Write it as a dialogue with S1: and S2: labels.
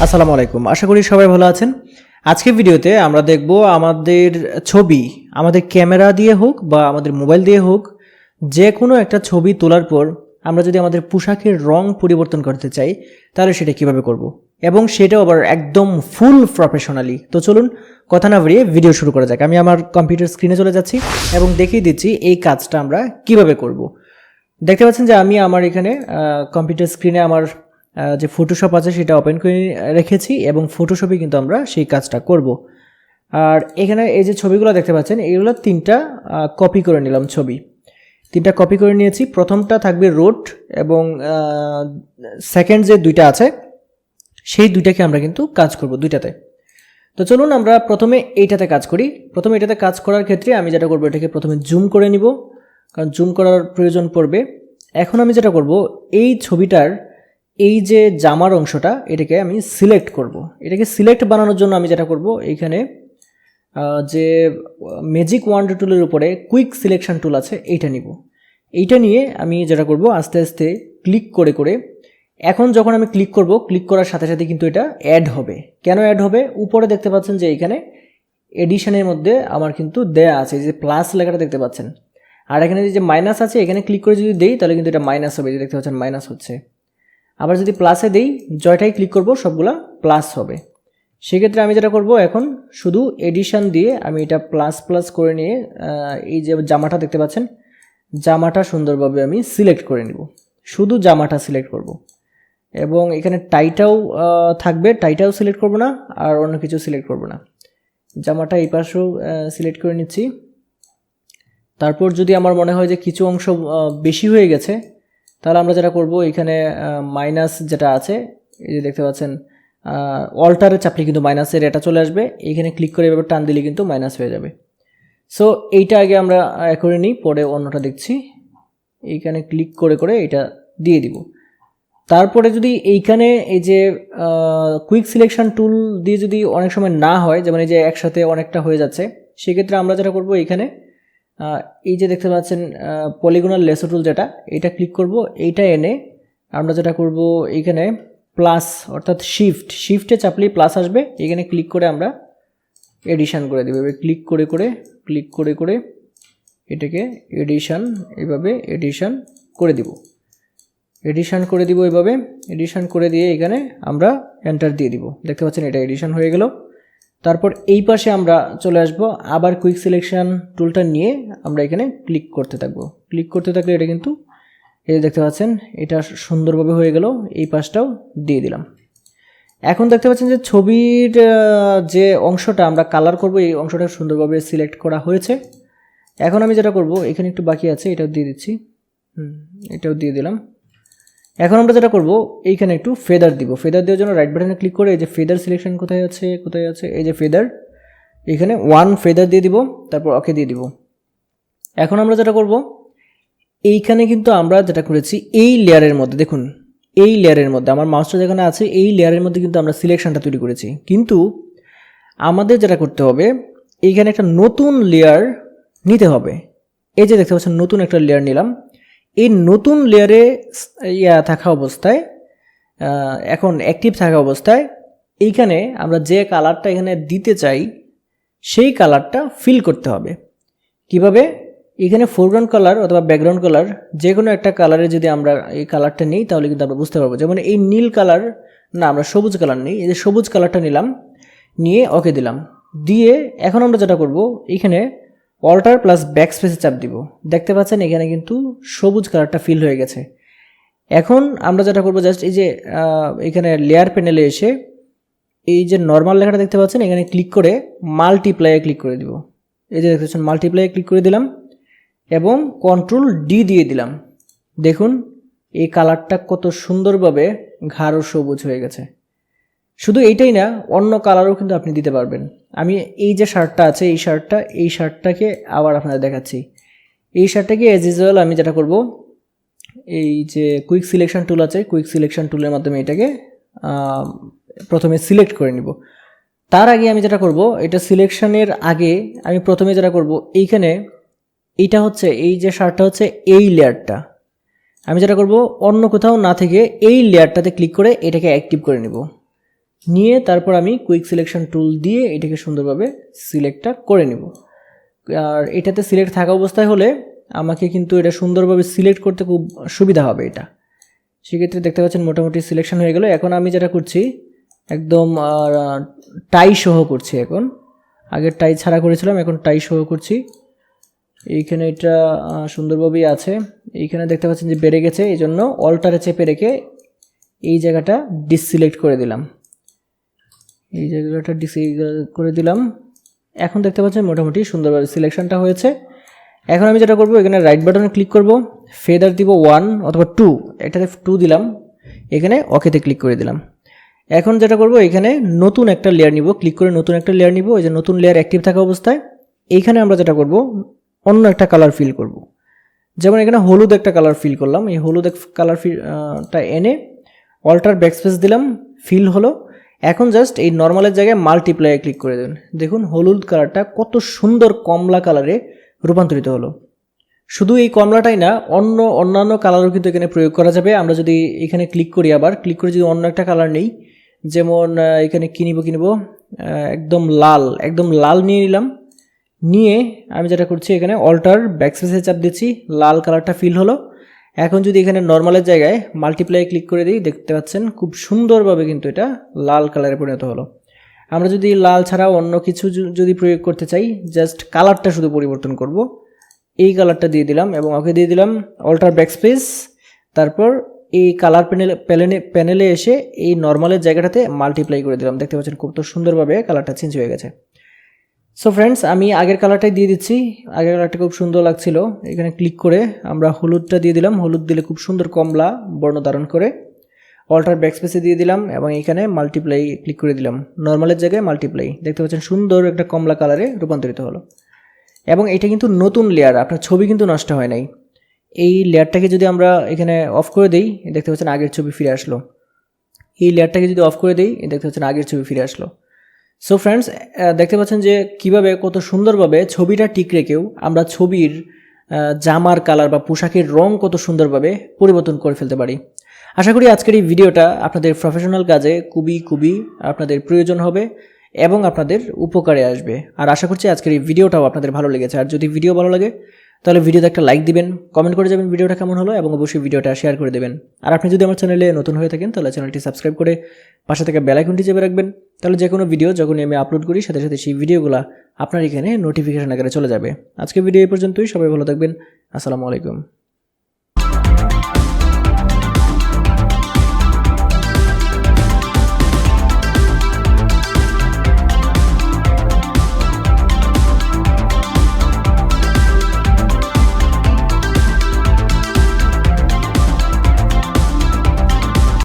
S1: আসসালামু আলাইকুম, আশা করি সবাই ভালো আছেন। আজকের ভিডিওতে আমরা দেখব আমাদের ছবি আমাদের ক্যামেরা দিয়ে হোক বা আমাদের মোবাইল দিয়ে হোক, যে কোনো একটা ছবি তোলার পর আমরা যদি আমাদের পোশাকের রং পরিবর্তন করতে চাই তাহলে সেটা কিভাবে করব, এবং সেটাও আবার একদম ফুল প্রফেশনালি। তো চলুন কথা না বাড়িয়ে ভিডিও শুরু করা যাক। আমি আমার কম্পিউটার স্ক্রিনে চলে যাচ্ছি এবং দেখিয়ে দিচ্ছি এই কাজটা আমরা কিভাবে করব। দেখতে পাচ্ছেন যে আমি আমার এখানে কম্পিউটার স্ক্রিনে আমার যে ফটোশপ আছে সেটা ওপেন করে রেখেছি এবং ফটোশপে কিন্তু আমরা সেই কাজটা করব। আর এখানে এই যে ছবিগুলো দেখতে পাচ্ছেন, এগুলো তিনটা কপি করে নিলাম, তিনটা কপি করে নিয়েছি। প্রথমটা থাকবে রোড এবং সেকেন্ড যে দুইটা আছে সেই দুইটাকে আমরা কিন্তু কাজ করব দুইটাতে। তো চলুন আমরা প্রথমে এইটাতে কাজ করি। প্রথমে এটাতে কাজ করার ক্ষেত্রে আমি যেটা করব, এটাকে প্রথমে জুম করে নিব, কারণ জুম করার প্রয়োজন পড়বে। এখন আমি যেটা করব, এই ছবিটার এই যে জামার অংশটা এটাকে আমি সিলেক্ট করব। এটাকে সিলেক্ট বানানোর জন্য আমি যেটা করব, এইখানে যে ম্যাজিক ওয়ান্ড টুলের উপরে কুইক সিলেকশন টুল আছে এইটা নিব। এইটা নিয়ে আমি যেটা করব, আস্তে আস্তে ক্লিক করে করে, এখন যখন আমি ক্লিক করব, ক্লিক করার সাথে সাথে কিন্তু এটা অ্যাড হবে। কেন অ্যাড হবে? উপরে দেখতে পাচ্ছেন যে এখানে এডিশনের মধ্যে আমার কিন্তু দেয়া আছে, যে প্লাস লেখাটা দেখতে পাচ্ছেন। আর এখানে যে মাইনাস আছে, এখানে ক্লিক করে যদি দেই তাহলে কিন্তু এটা মাইনাস হবে, যে দেখতে পাচ্ছেন মাইনাস হচ্ছে। আবার যদি প্লাসে দেই, জয়টাই ক্লিক করব, সবগুলা প্লাস হবে। সেক্ষেত্রে আমি যেটা করব, এখন শুধু এডিশন দিয়ে আমি এটা প্লাস প্লাস করে নিয়ে এই যে জামাটা দেখতে পাচ্ছেন, জামাটা সুন্দরভাবে আমি সিলেক্ট করে নিব। শুধু জামাটা সিলেক্ট করব এবং এখানে টাইটাও থাকবে, টাইটাও সিলেক্ট করব না, আর অন্য কিছু সিলেক্ট করব না। জামাটা এই পাশেও সিলেক্ট করে নিচ্ছি। তারপর যদি আমার মনে হয় যে কিছু অংশ বেশি হয়ে গেছে, তাহলে আমরা যেটা করব, এখানে মাইনাস যেটা আছে, এই যে দেখতে পাচ্ছেন অল্টারে চাপলে কিন্তু মাইনাসের এটা চলে আসবে। এইখানে ক্লিক করে এভাবে টান দিলে কিন্তু মাইনাস হয়ে যাবে। সো এইটা আগে আমরা করে নিই, পরে অন্যটা দেখছি। এইখানে ক্লিক করে করে এটা দিয়ে দিব। তারপরে যদি এইখানে এই যে কুইক সিলেকশন টুল দিয়ে যদি অনেক সময় না হয়, যেমন এই যে একসাথে অনেকটা হয়ে যাচ্ছে, সেক্ষেত্রে আমরা যেটা করব, এইখানে এই যে দেখতে পাচ্ছেন পলিগোনাল লেসো টুল, যেটা এটা ক্লিক করব। এইটা এনে আমরা যেটা করব, এইখানে প্লাস অর্থাৎ শিফটে চাপলেই প্লাস আসবে। এখানে ক্লিক করে আমরা এডিশন করে দেব। এবার ক্লিক করে করে এটাকে এডিশন, এইভাবে এডিশন করে দিব। এইভাবে এডিশন করে দিয়ে এখানে আমরা এন্টার দিয়ে দিব। দেখতে পাচ্ছেন এটা এডিশন হয়ে গেল। তারপর এই পাশে আমরা চলে আসব, আবার কুইক সিলেকশন টুলটা নিয়ে আমরা এখানে ক্লিক করতে থাকলে এটা কিন্তু এই দেখতে পাচ্ছেন এটা সুন্দরভাবে হয়ে গেল। এই পাশটাও দিয়ে দিলাম। এখন দেখতে পাচ্ছেন যে ছবির যে অংশটা আমরা কালার করব, এই অংশটা সুন্দরভাবে সিলেক্ট করা হয়েছে। এখন আমি যেটা করব, এখানে একটু বাকি আছে, এটাও দিয়ে দিচ্ছি। এটাও দিয়ে দিলাম। এখন আমরা যেটা করব, এইখানে একটু ফেদার দিব। ফেদার দেওয়ার জন্য রাইট বাটনে ক্লিক করে এই যে ফেদার সিলেকশন কোথায় আছে, এই যে ফেদার, এখানে 1 ফেদার দিয়ে দিব, তারপর ওকে দিয়ে দিব। এখন আমরা যেটা করব, এইখানে কিন্তু আমরা যেটা করেছি, এই লেয়ারের মধ্যে দেখুন, এই লেয়ারের মধ্যে আমার মাউসটা যেখানে আছে, এই লেয়ারের মধ্যে কিন্তু আমরা সিলেকশনটা তৈরি করেছি। কিন্তু আমাদের যেটা করতে হবে, এইখানে একটা নতুন লেয়ার নিতে হবে। এই যে দেখতে পাচ্ছেন নতুন একটা লেয়ার নিলাম। এই নতুন লেয়ারে থাকা অবস্থায়, এখন অ্যাক্টিভ থাকা অবস্থায়, এইখানে আমরা যে কালারটা এখানে দিতে চাই সেই কালারটা ফিল করতে হবে। কিভাবে? এখানে ফোরগ্রাউন্ড কালার অথবা ব্যাকগ্রাউন্ড কালার, যে কোনো একটা কালারে যদি আমরা এই কালারটা নিই তাহলে কিন্তু আমরা বুঝতে পারবো। যেমন এই নীল কালার না, আমরা সবুজ কালার নিই। এই যে সবুজ কালারটা নিলাম, নিয়ে ওকে দিলাম। দিয়ে এখন আমরা যেটা করব, এখানে অল্টার প্লাস ব্যাক স্পেসে চাপ দিব। দেখতে পাচ্ছেন এখানে কিন্তু সবুজ কালারটা ফিল হয়ে গেছে। এখন আমরা যেটা করব, জাস্ট এই যে এখানে লেয়ার প্যানেলে এসে এই যে নর্মাল লেখাটা দেখতে পাচ্ছেন, এখানে ক্লিক করে মাল্টিপ্লাইয়ে ক্লিক করে দিব। এই যে দেখতে পাচ্ছেন মাল্টিপ্লাইয়ে ক্লিক করে দিলাম এবং Ctrl+D দিয়ে দিলাম। দেখুন এই কালারটা কত সুন্দরভাবে গাঢ় সবুজ হয়ে গেছে। শুধু এইটাই না, অন্য কালারও কিন্তু আপনি দিতে পারবেন। আমি এই যে শার্টটা আছে, এই শার্টটাকে আবার আপনাদের দেখাচ্ছি। এই শার্টটাকে এজ ইউজুয়াল আমি যেটা করব, এই যে কুইক সিলেকশন টুল আছে, কুইক সিলেকশন টুলের মাধ্যমে এটাকে প্রথমে সিলেক্ট করে নিব। তার আগে আমি যেটা করব, এটা সিলেকশনের আগে আমি প্রথমে যেটা করব, এইখানে এইটা হচ্ছে, এই যে শার্টটা হচ্ছে এই লেয়ারটা, আমি যেটা করব, অন্য কোথাও না থেকে এই লেয়ারটাতে ক্লিক করে এটাকে অ্যাক্টিভ করে নিব। নিয়ে তারপর আমি কুইক সিলেকশন টুল দিয়ে এটাকে সুন্দরভাবে সিলেক্টটা করে নেব। আর এটাতে সিলেক্ট থাকা অবস্থায় হলে আমাকে কিন্তু এটা সুন্দরভাবে সিলেক্ট করতে খুব সুবিধা হবে। এটা সেক্ষেত্রে দেখতে পাচ্ছেন মোটামুটি সিলেকশন হয়ে গেল। এখন আমি যেটা করছি একদম টাই সহ করছি। এখন আগের টাই ছাড়া করেছিলাম, এখন টাই সহ করছি। এইখানে এটা সুন্দরভাবেই আছে। এইখানে দেখতে পাচ্ছেন যে বেড়ে গেছে, এই জন্য অল্টারে চেপে রেখে এই জায়গাটা ডিসিলেক্ট করে দিলাম। এই জায়গাটা ডিসিলেক্ট করে দিলাম। এখন দেখতে পাচ্ছেন মোটামুটি সুন্দরভাবে সিলেকশনটা হয়েছে। এখন আমি যেটা করব, এখানে রাইট বাটনে ক্লিক করব, ফেদার দিব 1 অথবা 2, এটাতে 2 দিলাম, এখানে ওকেতে ক্লিক করে দিলাম। এখন যেটা করব, এখানে নতুন একটা লেয়ার নিব, ক্লিক করে নতুন একটা লেয়ার নিব। এই যে নতুন লেয়ার অ্যাক্টিভ থাকা অবস্থায় এইখানে আমরা যেটা করব, অন্য একটা কালার ফিল করব। যেমন এখানে হলুদ একটা কালার ফিল করলাম। এই হলুদ কালার ফিলটা এনে অল্টার ব্যাকস্পেস দিলাম, ফিল হলো। এখন জাস্ট এই নর্মালের জায়গায় মাল্টিপ্লাইয়ে ক্লিক করে দেবেন। দেখুন হলুদ কালারটা কত সুন্দর কমলা কালারে রূপান্তরিত হলো। শুধু এই কমলাটাই না, অন্যান্য কালারও কিন্তু এখানে প্রয়োগ করা যাবে। আমরা যদি এখানে ক্লিক করি, আবার ক্লিক করে যদি অন্য একটা কালার নেই, যেমন এখানে কিনব একদম লাল নিয়ে নিলাম। নিয়ে আমি যেটা করছি, এখানে অল্টার ব্যাকস্পেসে চাপ দিচ্ছি, লাল কালারটা ফিল হলো। এখন যদি এখানে নর্মালের জায়গায় মাল্টিপ্লাই ক্লিক করে দিই, দেখতে পাচ্ছেন খুব সুন্দরভাবে কিন্তু এটা লাল কালারে পরিণত হলো। আমরা যদি লাল ছাড়াও অন্য কিছু যদি প্রয়োগ করতে চাই, জাস্ট কালারটা শুধু পরিবর্তন করব। এই কালারটা দিয়ে দিলাম এবং ওকে দিয়ে দিলাম অল্টার ব্যাকস্পেস। তারপর এই কালার প্যানেলে এসে এই নর্মালের জায়গাটাতে মাল্টিপ্লাই করে দিলাম। দেখতে পাচ্ছেন খুব সুন্দরভাবে কালারটা চেঞ্জ হয়ে গেছে। সো ফ্রেন্ডস, আমি আগের কালারটাই দিয়ে দিচ্ছি। আগের কালারটা খুব সুন্দর লাগছিল। এখানে ক্লিক করে আমরা হলুদটা দিয়ে দিলাম। হলুদ দিলে খুব সুন্দর কমলা বর্ণ ধারণ করে। অল্টার ব্যাকস্পেসে দিয়ে দিলাম এবং এখানে মাল্টিপ্লাই ক্লিক করে দিলাম, নর্মালের জায়গায় মাল্টিপ্লাই। দেখতে পাচ্ছেন সুন্দর একটা কমলা কালারে রূপান্তরিত হলো। এবং এটা কিন্তু নতুন লেয়ার, আপনার ছবি কিন্তু নষ্ট হয় নাই। এই লেয়ারটাকে যদি আমরা এখানে অফ করে দিই, দেখতে পাচ্ছেন আগের ছবি ফিরে আসলো। এই লেয়ারটাকে যদি অফ করে দিই, দেখতে পাচ্ছেন আগের ছবি ফিরে আসলো। সো ফ্রেন্ডস, দেখতে পাচ্ছেন যে কিভাবে কত সুন্দরভাবে ছবিটা ঠিক রেখেও আমরা ছবির জামার কালার বা পোশাকের রং কত সুন্দরভাবে পরিবর্তন করে ফেলতে পারি। আশা করি আজকের এই ভিডিওটা আপনাদের প্রফেশনাল কাজে খুবই আপনাদের প্রয়োজন হবে এবং আপনাদের উপকারে আসবে। আর আশা করছি আজকের এই ভিডিওটাও আপনাদের ভালো লেগেছে। আর যদি ভিডিও ভালো লাগে তাহলে ভিডিওতে একটা লাইক দিবেন, কমেন্ট করে যাবেন ভিডিওটা কেমন হলো এবং অবশ্যই ভিডিওটা শেয়ার করে দেবেন। আর আপনি যদি আমার চ্যানেলে নতুন হয়ে থাকেন তাহলে চ্যানেলটি সাবস্ক্রাইব করে পাশে থেকে বেল আইকনটি চেপে রাখবেন। তাহলে যে কোনো ভিডিও যখনই আমি আপলোড করি সাথে সাথে সেই ভিডিওগুলো আপনার এখানে নোটিফিকেশন আকারে চলে যাবে। আজকে ভিডিও এই পর্যন্তই। সবাই ভালো থাকবেন। আসসালামু আলাইকুম।